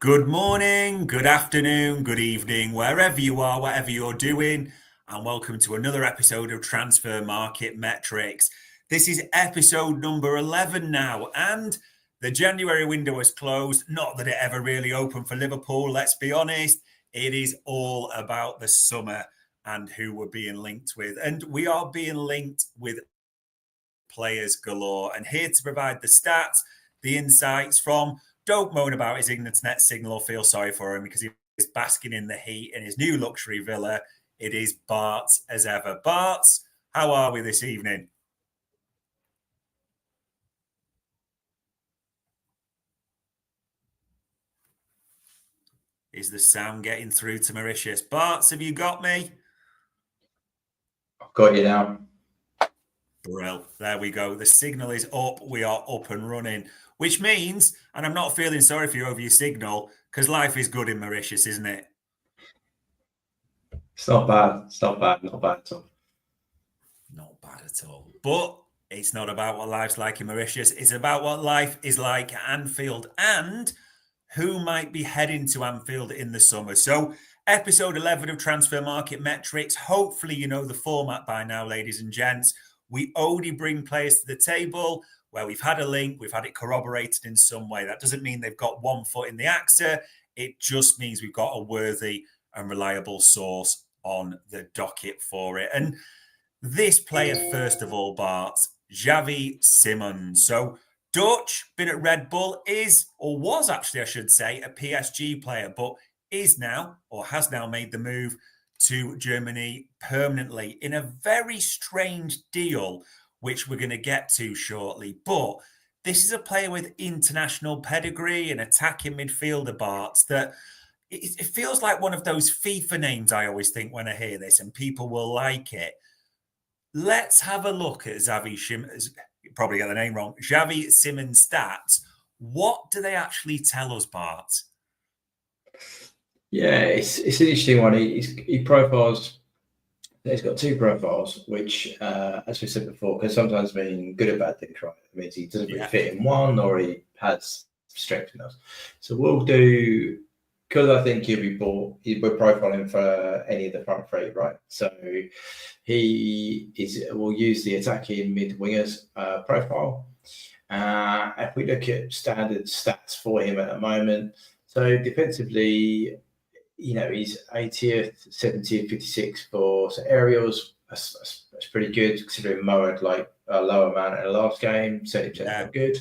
Good morning, good afternoon, good evening, wherever you are, whatever you're doing, and welcome to another episode of Transfer Market Metrics. This is episode number 11 now, and the January window has closed. Not that it ever really opened for Liverpool, let's be honest. It is all about the summer and who we're being linked with. And we are being linked with players galore. And here to provide the stats, the insights from don't moan about his internet signal or feel sorry for him because he is basking in the heat in his new luxury villa. It is Bart as ever. Bart, how are we this evening? Is the sound getting through to Mauritius? Bart, have you got me? I've got you now. Brill. There we go. The signal is up. We are up and running, which means, and I'm not feeling sorry for you over your signal, because life is good in Mauritius, isn't it? It's not bad. It's not bad. Not bad at all. Not bad at all. But it's not about what life's like in Mauritius. It's about what life is like at Anfield and who might be heading to Anfield in the summer. So, episode 11 of Transfer Market Metrics. Hopefully, you know the format by now, ladies and gents. We only bring players to the table where we've had a link, we've had it corroborated in some way. That doesn't mean they've got one foot in the AXA. It just means we've got a worthy and reliable source on the docket for it. And this player, first of all, Bart, Xavi Simons. So Dutch, been at Red Bull, is, or was actually, I should say, a PSG player, but is now, or has now made the move to Germany permanently in a very strange deal, which we're going to get to shortly. But this is a player with international pedigree, an attacking midfielder, Bart, that it feels like one of those FIFA names I always think when I hear this, and people will like it. Let's have a look at Xavi Simons. Probably get the name wrong. Xavi Simons stats. What do they actually tell us, Bart? Yeah, it's an interesting one. He profiles. He's got two profiles, which, as we said before, can sometimes mean good or bad things, right? It means he doesn't really fit in one, or he has strength in those. So we'll do, because I think he'll be bought. We're profiling for any of the front three, right? So we'll use the attacking mid wingers profile. If we look at standard stats for him at the moment, so defensively, you know, he's 80th, 70th, 56 for aerials. That's pretty good considering Mo had like a lower amount in the last game. 70% good.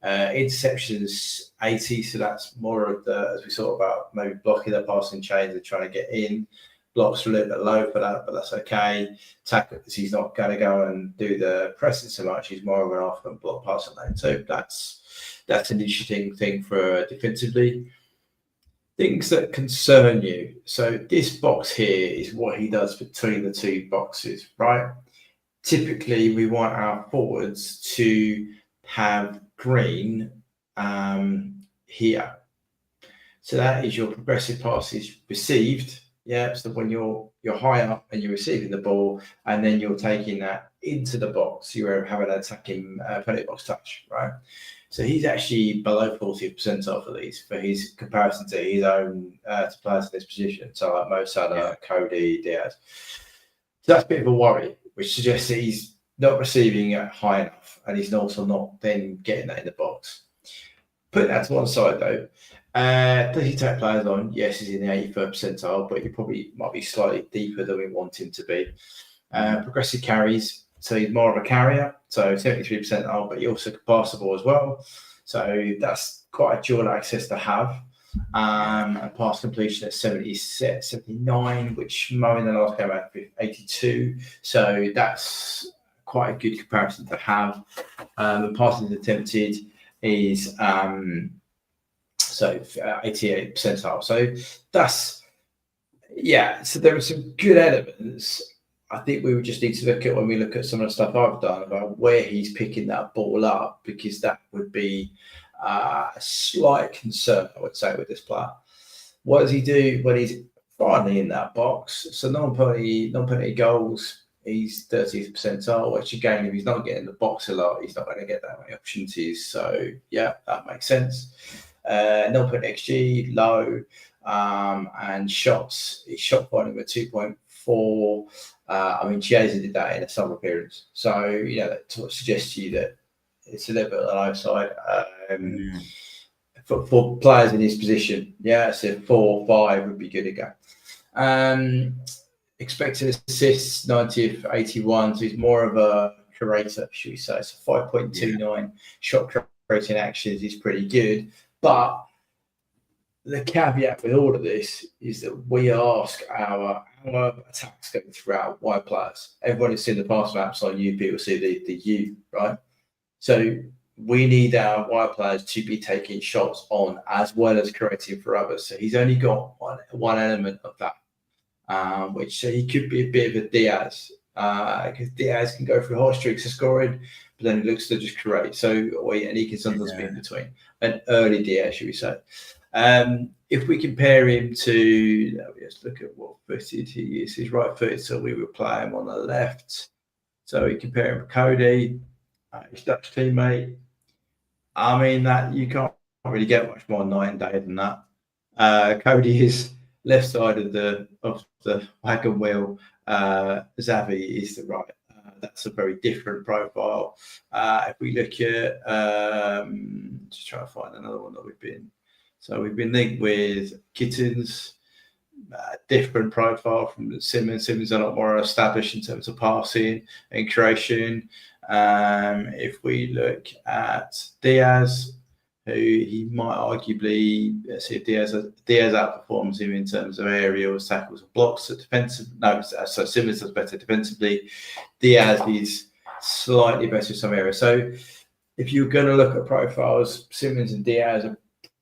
Interceptions 80, so that's more of the, as we thought about, maybe blocking the passing chains and trying to get in. Blocks are a little bit low for that, but that's okay. Tackles, he's not going to go and do the pressing so much. He's more of an off and block passing lane. So that's an interesting thing for defensively. Things that concern you. So this box here is what he does between the two boxes, right? Typically, we want our forwards to have green here. So that is your progressive passes received. Yeah, so when you're high up and you're receiving the ball, and then you're taking that into the box, you're having an attacking penalty box touch, right? So he's actually below 40th percentile for these, for his comparison to his own to players in this position. So like Mo Salah, Cody, Diaz. So that's a bit of a worry, which suggests that he's not receiving it high enough, and he's also not then getting that in the box. Putting that to one side though, does he take players on? Yes, he's in the 81st percentile, but he probably might be slightly deeper than we want him to be. Progressive carries. So he's more of a carrier, so 73% percentile, but he also can pass the ball as well. So that's quite a dual access to have. And pass completion at 79, which Mo in the last game had 82. So that's quite a good comparison to have. The passing attempted is 88 percentile. So that's, yeah, so there are some good elements. I think we would just need to look at, when we look at some of the stuff I've done, about where he's picking that ball up, because that would be a slight concern, I would say, with this player. What does he do when he's finally in that box? So non-penalty goals, he's 30th percentile, which again, if he's not getting the box a lot, he's not going to get that many opportunities. So yeah, that makes sense. 0.xg, low, and shots, his shot volume at 2.4. I mean, Chiesa did that in a summer appearance. So, you know, that sort of suggests to you that it's a little bit on the low side. For players in his position, yeah, so 4 or 5 would be good again. Expected assists 90th, 81, so he's more of a curator, should we say? So 5.29 shot creating actions is pretty good, but the caveat with all of this is that we ask our attacks going throughout wide players. Everyone who's seen the pass maps on UP will see the U, right? So we need our wide players to be taking shots on as well as creating for others. So he's only got one element of that, which so he could be a bit of a Diaz, because Diaz can go through hot streaks of scoring, but then he looks to just create. So and he can sometimes be in between. An early Diaz, should we say? If we compare him to, let's look at what footed he is. He's right footed, so we would play him on the left. So we compare him to Cody, his Dutch teammate. I mean, that you can't really get much more night and day than that. Cody is left side of the wagon wheel. Xavi is the right. That's a very different profile. If we look at, just trying to find another one that we've been. So we've been linked with Kittens, different profile from Simons. Simons are a lot more established in terms of passing and creation. If we look at Diaz, who he might arguably, let's see if Diaz outperforms him in terms of aerials, tackles, and blocks. So Simons does better defensively. Diaz is slightly better in some areas. So if you're going to look at profiles, Simons and Diaz are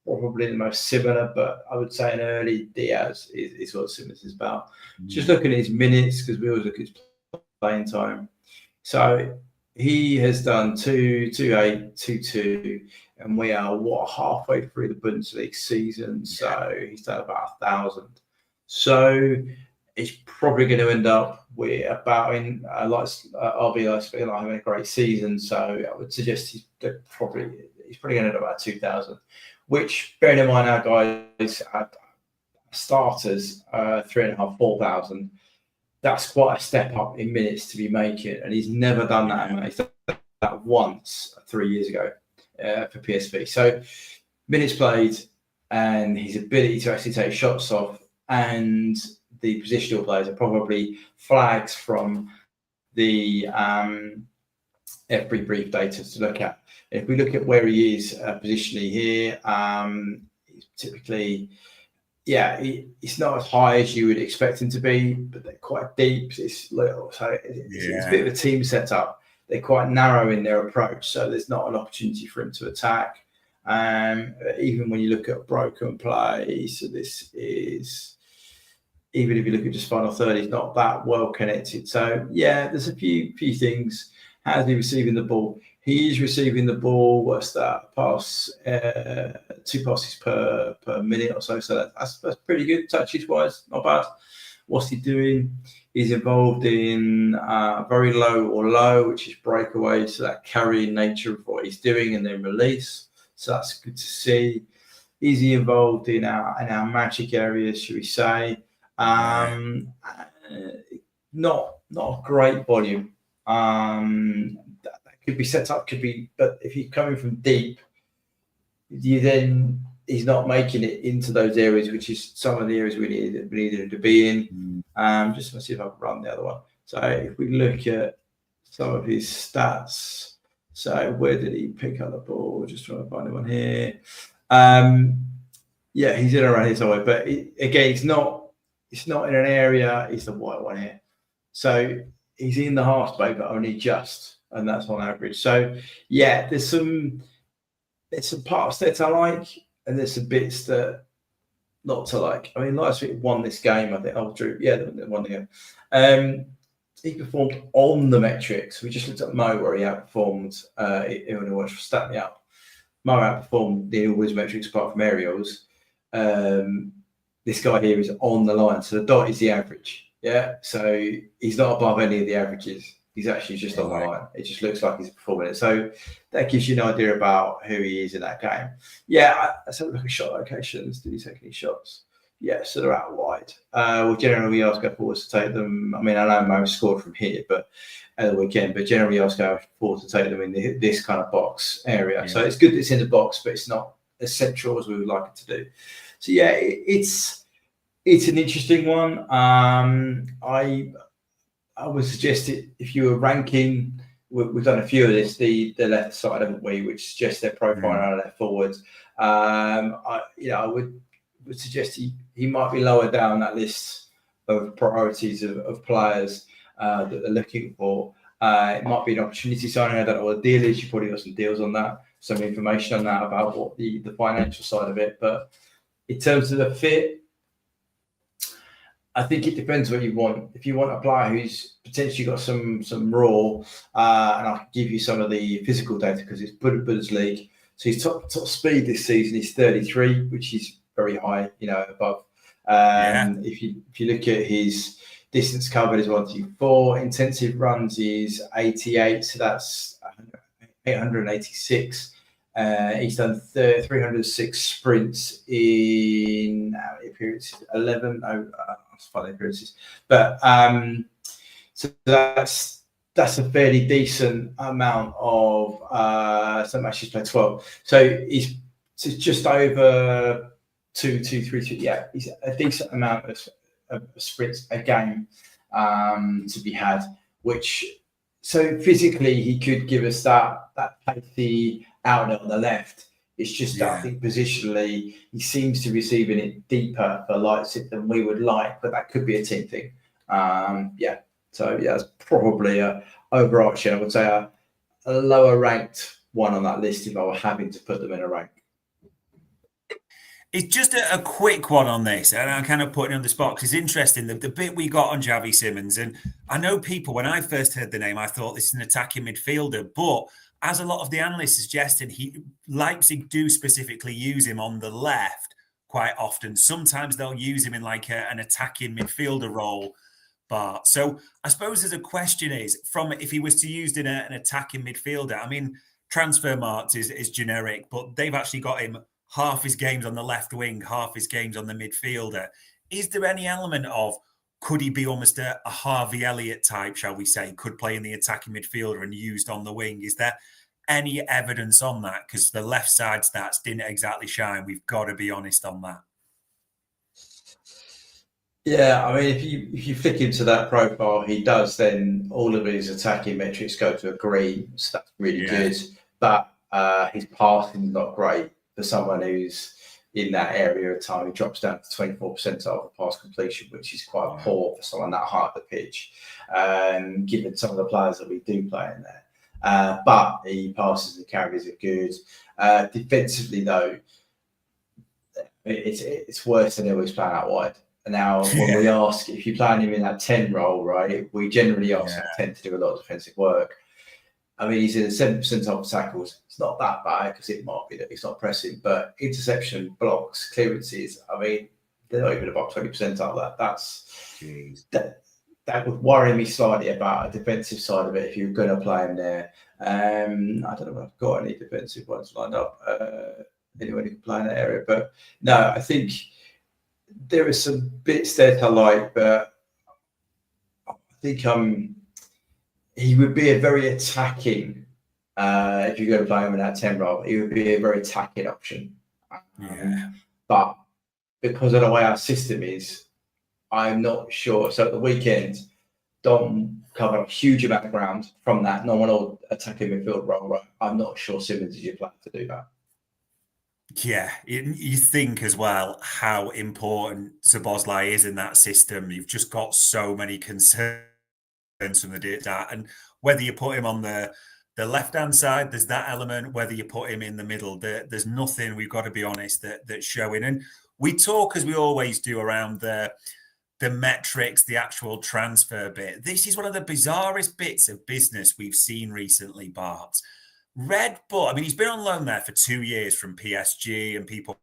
probably the most similar, but I would say an early Diaz is what Simons is about. Just looking at his minutes, because we always look at his playing time. So he has done 2-8, 2-2, and we are halfway through the Bundesliga season. So he's done about 1,000. So it's probably going to end up with about RB Leipzig having a great season. So I would suggest he's probably going to end up about 2,000. Which, bearing in mind our guys at starters, 3,500, 4,000. That's quite a step up in minutes to be making, and he's never done that. He's done that once 3 years ago for PSV. So minutes played, and his ability to actually take shots off, and the positional players are probably flags from the every brief data to look at. If we look at where he is positionally here, he's typically. Yeah, it's not as high as you would expect him to be, but they're quite deep. It's little, so it's a bit of a team setup. They're quite narrow in their approach, so there's not an opportunity for him to attack. Even when you look at broken play, so this is, even if you look at just final third, he's not that well connected. So yeah, there's a few things. How's he receiving the ball? He is receiving the ball. What's that? 2 passes per minute or so. So that's pretty good touches wise, not bad. What's he doing? He's involved in very low, which is breakaway. So that carrying nature of what he's doing and then release. So that's good to see. Is he involved in our magic areas? Should we say? Not a great volume. That could be set up, but if you're coming from deep, he's not making it into those areas, which is some of the areas we needed him to be in. Just to see if I can run the other one. So if we look at some of his stats, so where did he pick up the ball? Just trying to find him on here. Yeah, he's in around here somewhere, but again, it's not in an area. It's the white one here. So he's in the half space, but only just, and that's on average. So yeah, there's some parts that I like, and there's some bits that not to like. I mean, last week won this game, I think. Oh, Drew, yeah, they won the game. He performed on the metrics. We just looked at Mo where he outperformed. Everyone stat me up. Mo outperformed the always metrics apart from aerials. This guy here is on the line, so the dot is the average. Yeah, so he's not above any of the averages. He's actually just on the line. It just looks like he's performing it. So that gives you an idea about who he is in that game. Yeah, let's have a look at shot locations. Did he take any shots? Yeah, so they're out wide. Well, generally, we ask our forwards to take them. I mean, I know Mo scored from here, but at the weekend. But generally, ask our forwards to take them in this kind of box area. Yeah. So it's good that it's in the box, but it's not as central as we would like it to do. So yeah, it's an interesting one. I would suggest it if you were ranking. We've done a few of this. The left side, haven't we? Which suggests their profile on our left forwards. I would suggest he might be lower down that list of priorities of players that they're looking for. It might be an opportunity signing. I don't know what the deal is. You probably got some deals on that, some information on that about what the financial side of it. But in terms of the fit, I think it depends what you want. If you want a player who's potentially got some raw, and I can give you some of the physical data because it's Bundesliga. So his top speed this season is 33, which is very high, above. If you look at his distance covered is 124, intensive runs is 88, so that's 886. He's done 306 sprints in appearances, 11. That's 5 appearances, but so that's a fairly decent amount of some matches played 12. So he's just over 2, 3. Yeah, he's a decent amount of sprints a game to be had. Which so physically he could give us that pacey outlet on the left. It's just that I think positionally he seems to be receiving it deeper for Leipzig than we would like, but that could be a team thing. So it's probably a overarching. I would say a lower ranked one on that list if I were having to put them in a rank. It's just a quick one on this, and I'm kind of putting it on the spot because it's interesting. The bit we got on Xavi Simons, and I know people, when I first heard the name, I thought this is an attacking midfielder, but as a lot of the analysts suggested, Leipzig do specifically use him on the left quite often. Sometimes they'll use him in like an attacking midfielder role. But so I suppose there's a question is, from if he was to use in an attacking midfielder, I mean, transfer marks is generic, but they've actually got him half his games on the left wing, half his games on the midfielder. Is there any element of, could he be almost a Harvey Elliott type, shall we say, could play in the attacking midfielder and used on the wing? Is there any evidence on that? Because the left side stats didn't exactly shine. We've got to be honest on that. Yeah, I mean, if you flick into that profile, he does, then all of his attacking metrics go to a green, so that's really good. But his passing is not great for someone who's in that area of time. He drops down to 24% of pass completion, which is quite poor for someone that high up the pitch, given some of the players that we do play in there. But he passes and carries are good. Defensively, though, it's worse than always playing out wide. Now, when we ask if you're playing him in that 10 role, right, we generally ask him 10 to do a lot of defensive work. I mean, he's in 7% of tackles. It's not that bad because it might be that he's not pressing, but interception, blocks, clearances, I mean, they're not even about 20% of that. That would worry me slightly about a defensive side of it if you're going to play him there. I don't know if I've got any defensive ones lined up. Anyone who can play in that area, but no, I think there are some bits there to like, but I think he would be a very attacking, if you're going to play him in that 10 role, he would be a very attacking option. But because of the way our system is, I'm not sure. So at the weekend, Dom covered a huge amount of ground from that normal attacking midfield role. Right? I'm not sure Simons is your player to do that. Yeah, you think as well how important Szoboszlai is in that system. You've just got so many concerns from the data, and whether you put him on the left-hand side, there's that element. Whether you put him in the middle, there's nothing. We've got to be honest that's showing. And we talk as we always do around the metrics, the actual transfer bit. This is one of the bizarrest bits of business we've seen recently, Bart. Red Bull, I mean, he's been on loan there for 2 years from PSG, and people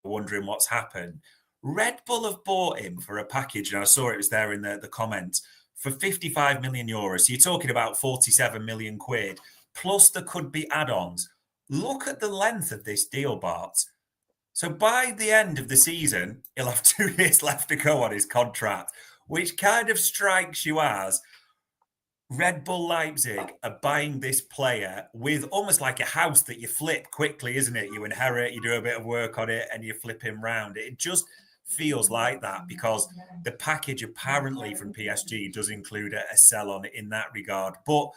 are wondering what's happened. Red Bull have bought him for a package, and I saw it was there in the comments, for 55 million euros. So you're talking about 47 million quid, plus there could be add-ons. Look at the length of this deal, Bart. So by the end of the season, he'll have 2 years left to go on his contract, which kind of strikes you as Red Bull Leipzig are buying this player with almost like a house that you flip quickly, isn't it? You inherit, you do a bit of work on it, and you flip him round. It just feels like that because the package apparently from PSG does include a sell on it in that regard. But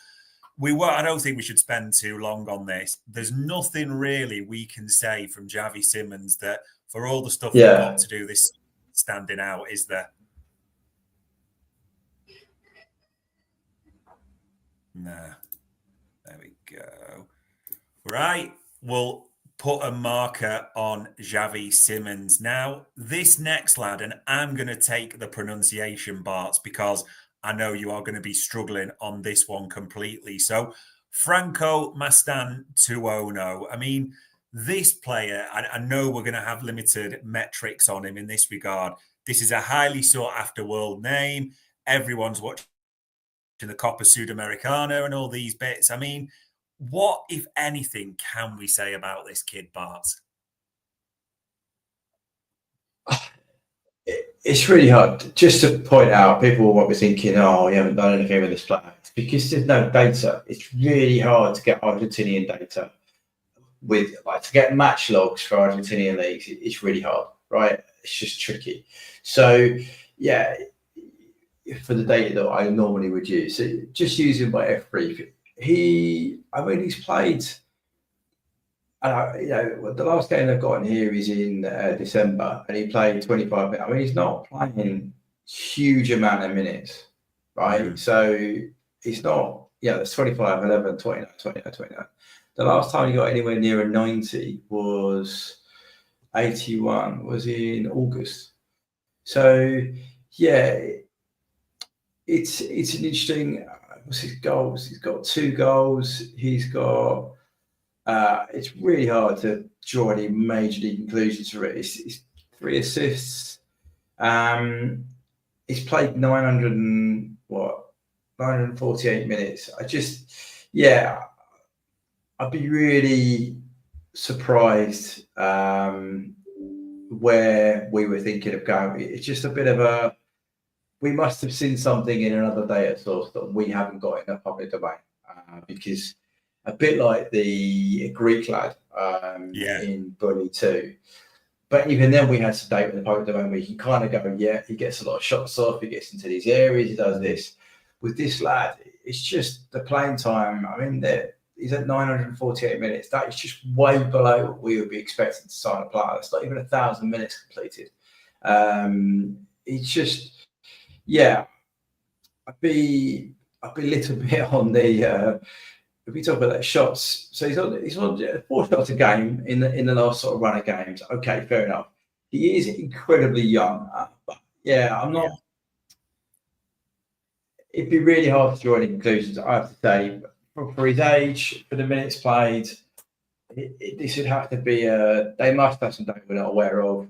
I don't think we should spend too long on this. There's nothing really we can say from Xavi Simons that for all the stuff we've got to do this standing out, is there? No. There we go. Right. We'll put a marker on Xavi Simons. Now, this next lad, and I'm going to take the pronunciation, Bart, because I know you are going to be struggling on this one completely. So, Franco Mastantuono. I mean, this player, I know we're going to have limited metrics on him in this regard. This is a highly sought after world name. Everyone's watching the Copa Sudamericana and all these bits. I mean, what, if anything, can we say about this kid, Bart? It's really hard. Just to point out, people will be thinking, oh, you haven't done anything with this player. Because there's no data. It's really hard to get Argentinian data to get match logs for Argentinian leagues. It's really hard, right? It's just tricky. So, yeah, for the data that I normally would use, so just using by F3, he's played. The last game they've got in here is in December, and he played 25 minutes. I mean, he's not playing huge amount of minutes, right? Mm-hmm. So it's not, that's 25, 11, 29, 29, 29. The last time he got anywhere near a 90 was 81, was in August. So, yeah, it's an interesting. What's his goals? He's got 2 goals. He's got. It's really hard to draw any major conclusions for it. It's 3 assists. He's played 948 minutes. I'd be really surprised where we were thinking of going. It's just a bit of we must have seen something in another data source that we haven't got in the public domain, because a bit like the Greek lad in Bully 2. But even then we had some data in the public domain where you can kind of go, he gets a lot of shots off, he gets into these areas, he does this. With this lad, it's just the playing time. I mean, he's at 948 minutes. That is just way below what we would be expecting to sign a player. It's not even 1,000 minutes completed. It's just, I'd be a little bit on the. If we talk about that shots, so he's on 4 shots a game in the last sort of run of games. Okay, fair enough. He is incredibly young, but I'm not. It'd be really hard to draw any conclusions. I have to say, for his age, for the minutes played, this would have to be they must have some data we're not aware of.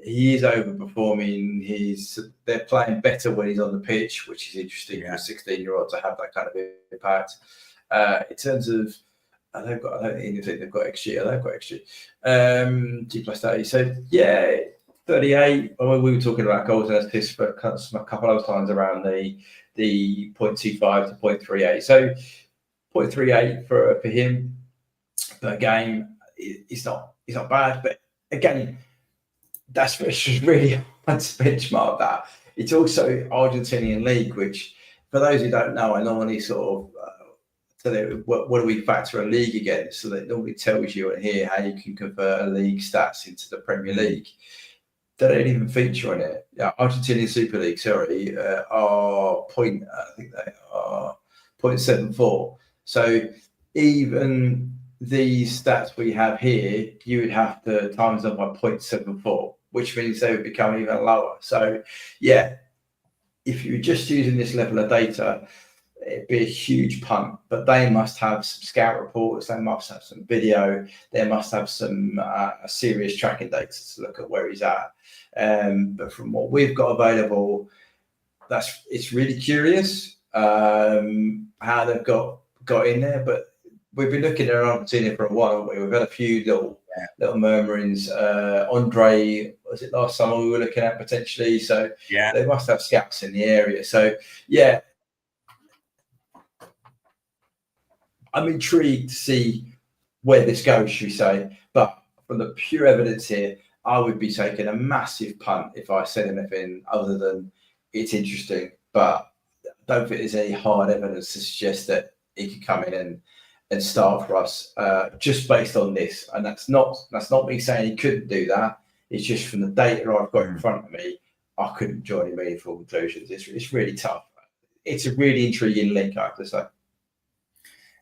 He is overperforming. They're playing better when he's on the pitch, which is interesting for a 16-year-old to have that kind of impact. In terms of, I don't even think they've got XG. They've got XG. G+30. So 38. Well, we were talking about goals and assists for a couple of times around the 0.25 to 0.38. So 0.38 for him per game is not bad, but again, that's really hard to benchmark that. It's also Argentinian league, which for those who don't know, I normally sort of what do we factor a league against? So that normally tells you here how you can convert a league stats into the Premier League. They don't even feature on it. Argentinian Super League, sorry, are I think they are 0.74. So even these stats we have here, you would have to times them by 0.74, which means they would become even lower. So if you're just using this level of data, it'd be a huge punt, but they must have some scout reports, they must have some video, they must have some serious tracking data to look at where he's at. But from what we've got available, it's really curious how they've got in there. But we've been looking at Argentina for a while, haven't we? We've had a few little murmurings. Andre, was it last summer we were looking at potentially? So they must have scouts in the area. So yeah, I'm intrigued to see where this goes, should we say? But from the pure evidence here, I would be taking a massive punt if I said anything other than it's interesting. But I don't think there's any hard evidence to suggest that he could come in and start for us just based on this. And that's not me saying he couldn't do that. It's just from the data I've got in front of me, I couldn't draw any meaningful conclusions. It's really tough. It's a really intriguing link, I have to say.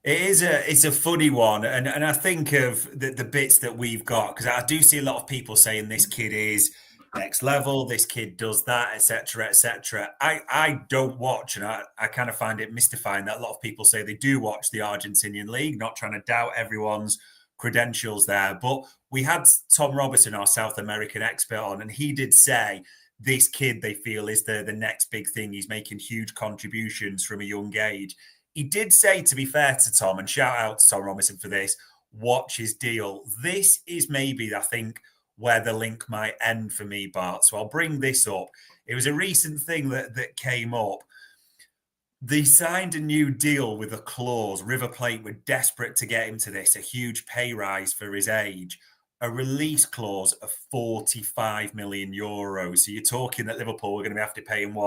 It's a funny one, and I think of the bits that we've got, because I do see a lot of people saying this kid is next level, this kid does that, etc., etc. I don't watch, and I kind of find it mystifying that a lot of people say they do watch the Argentinian league, not trying to doubt everyone's credentials there. But we had Tom Robertson, our South American expert, on, and he did say this kid they feel is the next big thing. He's making huge contributions from a young age. He did say, to be fair to Tom, and shout out to Tom Robinson for this, watch his deal. This is maybe, I think, where the link might end for me, Bart. So I'll bring this up. It was a recent thing that came up. They signed a new deal with a clause. River Plate were desperate to get him to this, a huge pay rise for his age, a release clause of 45 million euros. So you're talking that Liverpool were going to have to pay him,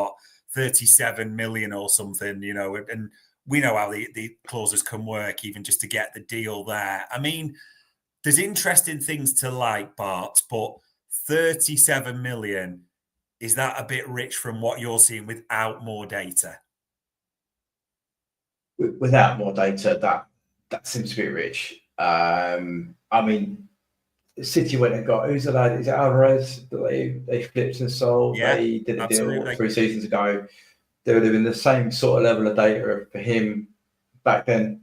37 million or something, and we know how the clauses can work, even just to get the deal there. I mean, there's interesting things to like, Bart, but 37 million, is that a bit rich from what you're seeing without more data? Without more data, that seems to be rich. I mean, City went and got, who's the lad? Is it Alvarez that they flipped and sold? Yeah, they did a deal absolutely. 3 seasons ago. There would have been the same sort of level of data for him back then.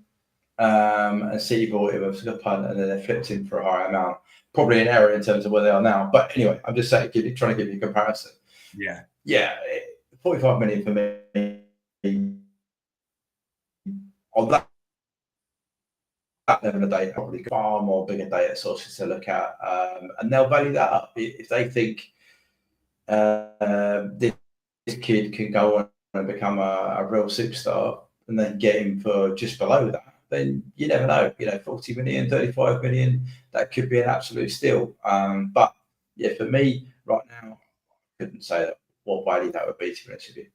And City bought him a punt, and then they flipped him for a higher amount. Probably an error in terms of where they are now. But anyway, I'm just saying, trying to give you a comparison. Yeah, 45 million for me on that level of data, probably far more bigger data sources to look at, and they'll value that up if they think this kid can go on and become a real superstar, and then get him for just below that. Then you never know. 40 million, 35 million, that could be an absolute steal. But yeah, for me right now, I couldn't say what value that would be, to be honest with you.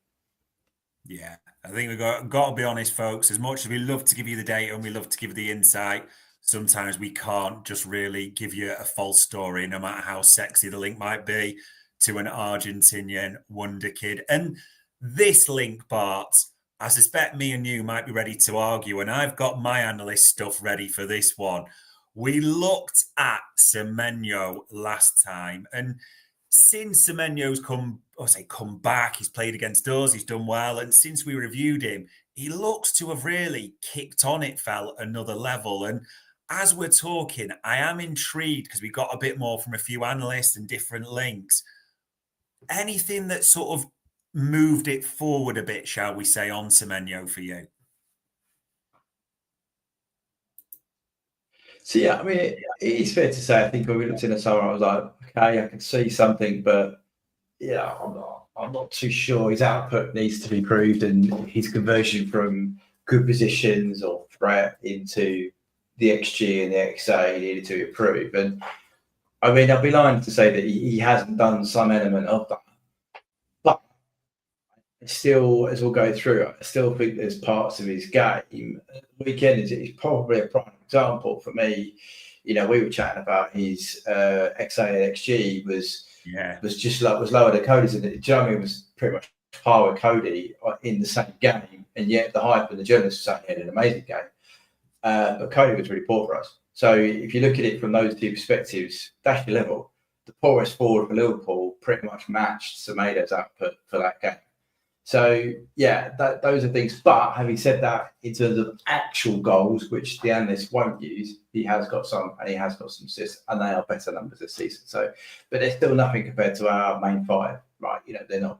Yeah, I think we've got to be honest, folks. As much as we love to give you the data and we love to give you the insight, sometimes we can't just really give you a false story, no matter how sexy the link might be to an Argentinian wonder kid. And this link, Bart, I suspect me and you might be ready to argue, and I've got my analyst stuff ready for this one. We looked at Semenyo last time, and since Semenyo's come back, he's played against us, he's done well, and since we reviewed him, he looks to have really kicked on, it felt, another level. And as we're talking, I am intrigued because we got a bit more from a few analysts and different links. Anything that sort of moved it forward a bit, shall we say, on Semenyo for you? So yeah, I mean, it is fair to say, I think when we looked in the summer, I was like, okay, I can see something, but yeah, I'm not too sure. His output needs to be improved, and his conversion from good positions or threat into the XG and the XA needed to improve. And I mean, I'd be lying to say that he hasn't done some element of that. But still, as we'll go through, I still think there's parts of his game. The weekend is probably a prime example for me. We were chatting about his XA and XG was lower than Cody's, and Jeremy was pretty much par with Cody in the same game, and yet the hype and the journalists were saying he had an amazing game. But Cody was really poor for us. So if you look at it from those two perspectives, that's your level. The poorest forward for Liverpool pretty much matched Semedo's output for that game. So yeah, those are things. But having said that, in terms of actual goals, which the analysts won't use, he has got some, and he has got some assists, and they are better numbers this season. So, but they're still nothing compared to our main five, right? You know, they're not.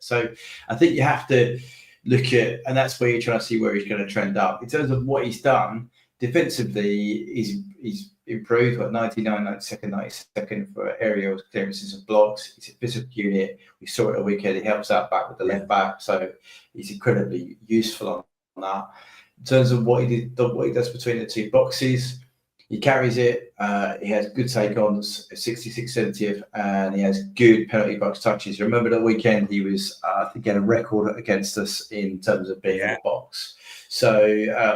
So I think you have to look at, and that's where you're trying to see where he's going to trend up in terms of what he's done defensively. He's improved, got 99, 92nd, 92nd for aerial clearances and blocks. He's a physical unit. We saw it a weekend. He helps out back with the left back, so he's incredibly useful on that. In terms of what he does between the two boxes, he carries it. He has good take-ons, 66, 70th, and he has good penalty box touches. Remember that weekend he was, I think, he had a record against us in terms of being in the box. So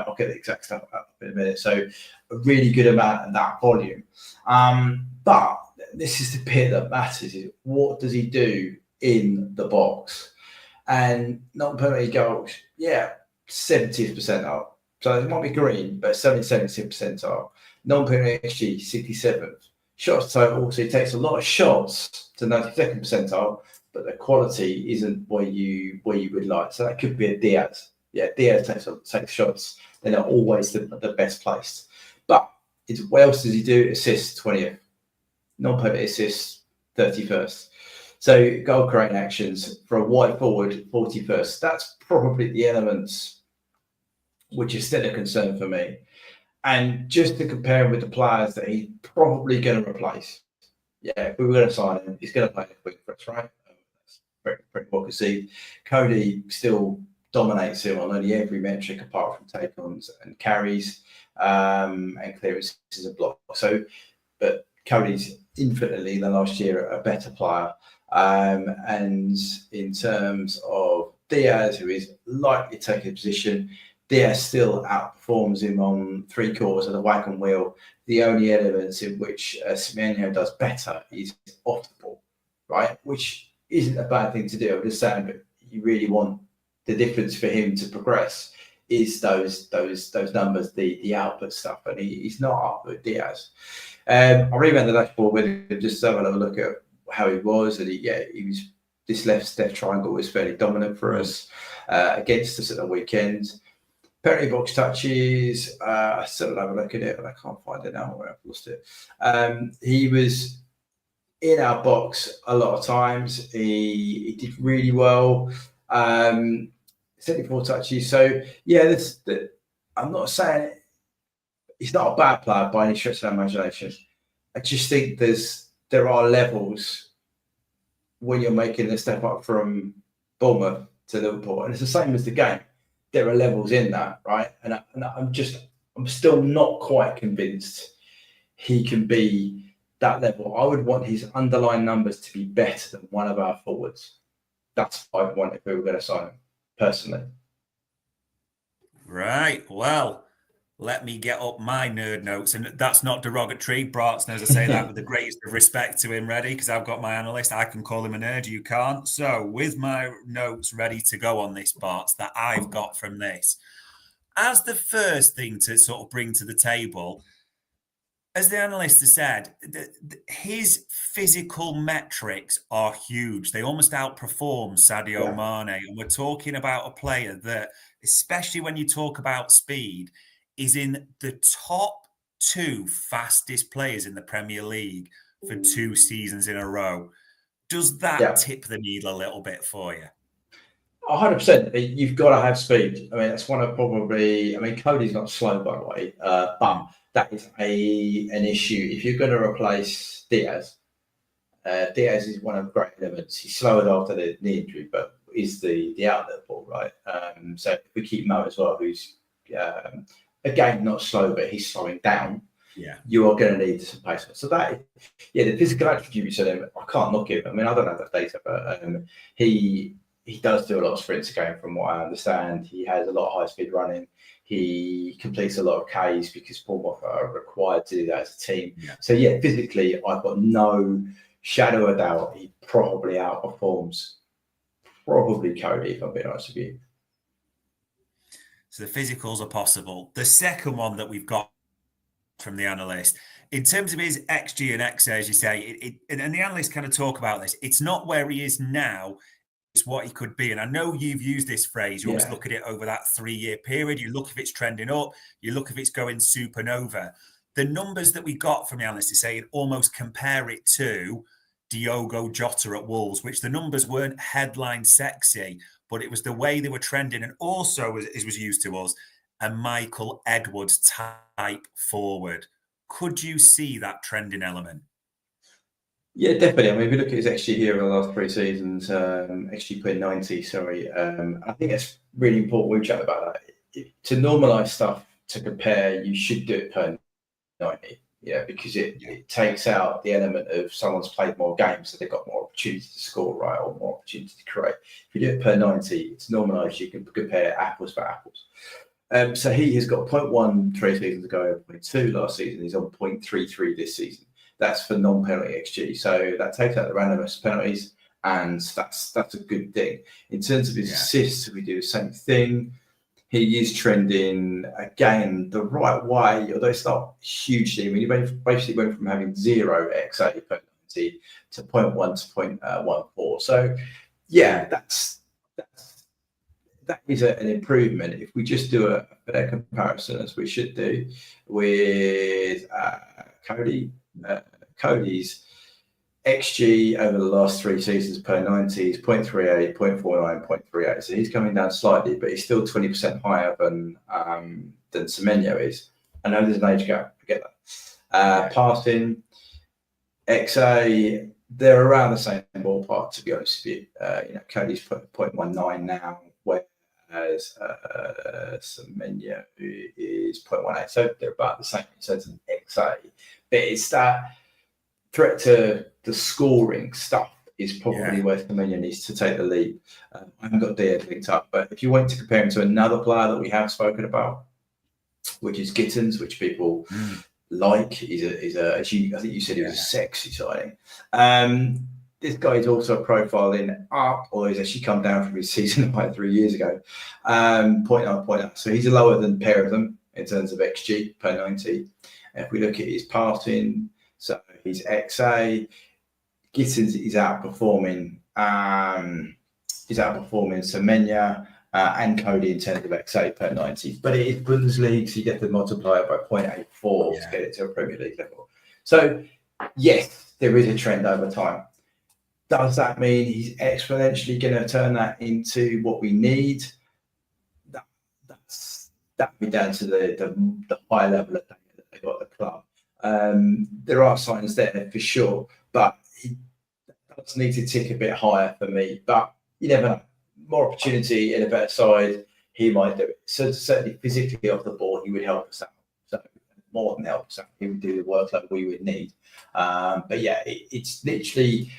I'll get the exact stuff up in a minute. So a really good amount of that volume. But this is the bit that matters: is what does he do in the box? And non-penalty goals, 70th percentile. So it might be green, but 70th percentile. Non-penalty XG, 67th. Shots total, so he takes a lot of shots to 92nd percentile, but the quality isn't where you would like. So that could be a Diaz. Yeah, Diaz takes shots. They're not always the best placed. But what else does he do? Assists, 20th. Non-penalty assists, 31st. So goal creating actions for a wide forward, 41st. That's probably the elements which is still a concern for me. And just to compare him with the players that he's probably going to replace. Yeah, if we were going to sign him, he's going to play the quick for us, right? That's pretty well conceived. Cody still dominates him on nearly every metric apart from take-ons and carries and clearances and blocks. So, but Cody's infinitely than last year a better player. And in terms of Diaz, who is likely to take a position, Diaz still outperforms him on three quarters of the wagon wheel. The only elements in which Semenyo does better is off the ball, right? Which isn't a bad thing to do. I'm just saying, but you really want the difference for him to progress is those numbers, the output stuff, and he's not up with Diaz. I ran the dashboard with him just to have a look at how he was, and he was. This left triangle was fairly dominant for us against us at the weekend. Penalty box touches, I still have a look at it, but I can't find it now where I've lost it. He was in our box a lot of times. He did really well. 74 touches. So, I'm not saying he's not a bad player by any stretch of the imagination. I just think there are levels when you're making the step up from Bournemouth to Liverpool. And it's the same as the game. There are levels in that, right? And I'm still not quite convinced he can be that level. I would want his underlying numbers to be better than one of our forwards. That's what I'd want if we were going to sign him, personally. Right. Well, let me get up my nerd notes. And that's not derogatory. Bart knows I say that with the greatest of respect to him ready, because I've got my analyst. I can call him a nerd. You can't. So with my notes ready to go on this, Bart, that I've got from this, as the first thing to sort of bring to the table, as the analyst has said, his physical metrics are huge. They almost outperform Sadio Mane. And we're talking about a player that, especially when you talk about speed, is in the top two fastest players in the Premier League for 2 seasons in a row. Does that tip the needle a little bit for you? 100%. You've got to have speed. I mean, that's one of probably. I mean, Cody's not slow, by the way, but that is an issue. If you're going to replace Diaz, Diaz is one of the great elements. He's slower after the knee injury, but is the outlet ball, right? So if we keep Mo as well, who's again not slow, but he's slowing down. Yeah, you are going to need some pace. So that, the physical attributes of him, I can't knock him. I mean, I don't have that data, but he does do a lot of sprints a game, from what I understand. He has a lot of high speed running. He completes a lot of Ks because Bournemouth are required to do that as a team. Yeah. So physically, I've got no shadow of doubt he probably outperforms Cody, if I'm being honest with you. So the physicals are possible. The second one that we've got from the analyst, in terms of his XG and XA, as you say, and the analysts kind of talk about this, it's not where he is now, what he could be. And I know you've used this phrase. You always Yeah. look at it over that 3-year period. You look if it's trending up. You look if it's going supernova. The numbers that we got from the analysts is saying almost compare it to Diogo Jota at Wolves, which the numbers weren't headline sexy, but it was the way they were trending. And also, as was used to us, a Michael Edwards type forward. Could you see that trending element? Yeah, definitely. I mean, if you look at his XG here over the last 3 seasons, XG per 90, sorry. I think that's really important. We've chatted about that. To normalise stuff to compare, you should do it per 90. Yeah, because it takes out the element of someone's played more games, so they've got more opportunity to score, right, or more opportunity to create. If you do it per 90, it's normalised. You can compare apples for apples. So he has got 0.1 3 seasons ago, 0.2 last season. He's on 0.33 this season. That's for non-penalty XG. So that takes out the randomness of penalties, and that's a good thing. In terms of his assists, we do the same thing. He is trending, again, the right way, although it's not hugely. I mean, he basically went from having 0 XA per 90 to 0.1 to 0.14. So, yeah, that is an improvement. If we just do a better comparison, as we should do, with Cody's XG over the last 3 seasons per 90 is 0.38, 0.49, 0.38. So he's coming down slightly, but he's still 20% higher than Semenyo is. I know there's an age gap. I get that. Passing, XA, they're around the same ballpark, to be honest with you. Cody's 0.19 now, whereas Semenyo is 0.18. So they're about the same in terms of XA. But it's that threat to the scoring stuff is probably where Semenyo needs to take the lead. I haven't got Diaz linked up, but if you want to compare him to another player that we have spoken about, which is Gittins, which people like, he's a I think you said he was a sexy signing. This guy is also profiling up, or he's actually come down from his season high 3 years ago. 0.9. So he's lower than pair of them in terms of XG per 90. And if we look at his passing, so his XA, Gittins is outperforming Semenyo and Cody in terms of XA per 90. But it is Bundesliga, so you get to multiply it by 0.84 to get it to a Premier League level. So, yes, there is a trend over time. Does that mean he's exponentially going to turn that into what we need? That would be down to the high level of data that they've got at the club. There are signs there for sure, but he does need to tick a bit higher for me. But you never know. More opportunity in a better side, he might do it. So certainly physically off the ball, he would help us out. So more than help us out, he would do the work that we would need. But yeah, it's literally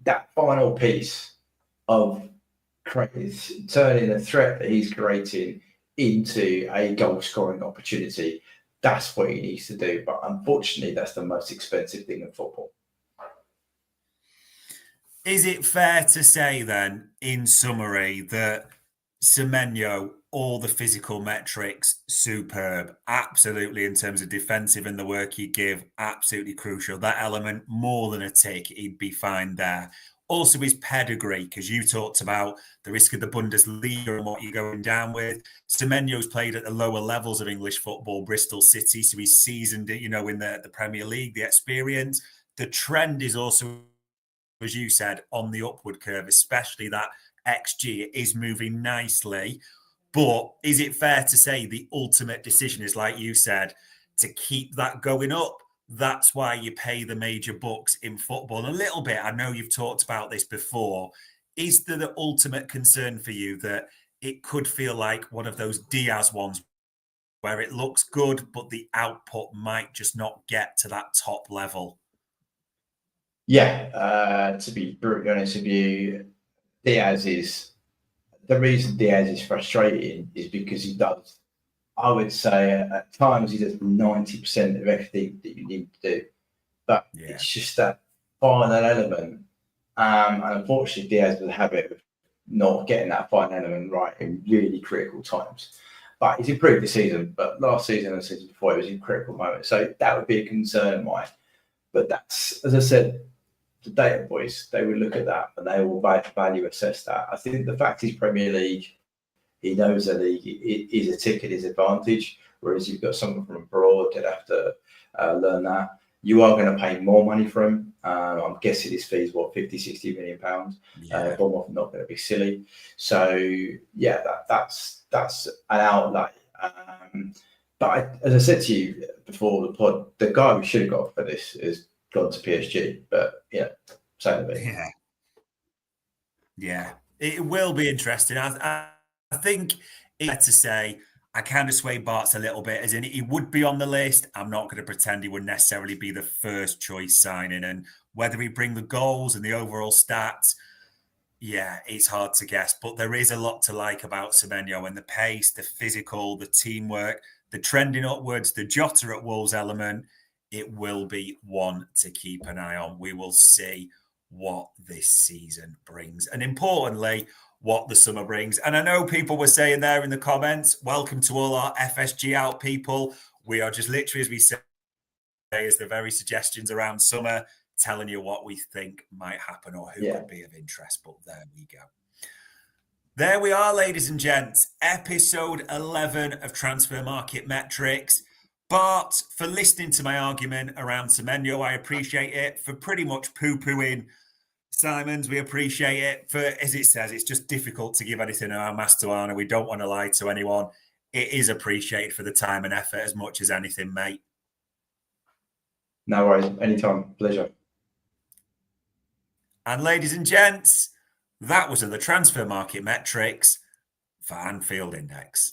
that final piece of turning a threat that he's creating into a goal scoring opportunity. That's what he needs to do. But unfortunately, that's the most expensive thing in football. Is it fair to say then, in summary, that Semenyo, all the physical metrics, superb, absolutely in terms of defensive and the work you give, absolutely crucial. That element, more than a tick, he'd be fine there. Also his pedigree, because you talked about the risk of the Bundesliga and what you're going down with. Semenyo's played at the lower levels of English football, Bristol City, so he's seasoned it, in the Premier League, the experience. The trend is also, as you said, on the upward curve, especially that XG is moving nicely. But is it fair to say the ultimate decision is, like you said, to keep that going up? That's why you pay the major bucks in football. And a little bit, I know you've talked about this before. Is there the ultimate concern for you that it could feel like one of those Diaz ones where it looks good, but the output might just not get to that top level? Yeah, to be brutally honest with you, the reason Diaz is frustrating is because he does, I would say, at times he does 90% of everything that you need to do. But it's just that final element. And unfortunately, Diaz has a habit of not getting that final element right in really critical times. But he's improved this season. But last season and the season before, it was in critical moments. So that would be a concern of mine. But that's, as I said, the data boys, they would look at that and they will value assess that. I think the fact he's Premier League, he knows the league is a tick at his advantage, whereas you've got someone from abroad that have to learn that. You are going to pay more money for him. I'm guessing his fees, 50, 60 million pounds. Yeah. Bournemouth are not going to be silly. So yeah, that's an outlay. But as I said to you before the pod, the guy we should have got for this is gone to PSG. But yeah, same to me. Yeah, it will be interesting. I think it's fair to say I kind of sway Bart's a little bit, as in he would be on the list. I'm not going to pretend he would necessarily be the first choice signing, and whether he bring the goals and the overall stats, yeah, it's hard to guess. But there is a lot to like about Semenyo, and the pace, the physical, the teamwork, the trending upwards, the Jota at Wolves element. It will be one to keep an eye on. We will see what this season brings, and importantly, what the summer brings. And I know people were saying there in the comments, welcome to all our FSG out people. We are just literally, as we say, as the very suggestions around summer, telling you what we think might happen or who could be of interest. But there we go. There we are, ladies and gents. Episode 11 of Transfer Market Metrics. Bart, for listening to my argument around Semenyo, I appreciate it. For pretty much poo-pooing Simons, we appreciate it. For, as it says, it's just difficult to give anything around Mastantuono. We don't want to lie to anyone. It is appreciated for the time and effort as much as anything, mate. No worries. Anytime. Pleasure. And ladies and gents, that was the Transfer Market Metrics for Anfield Index.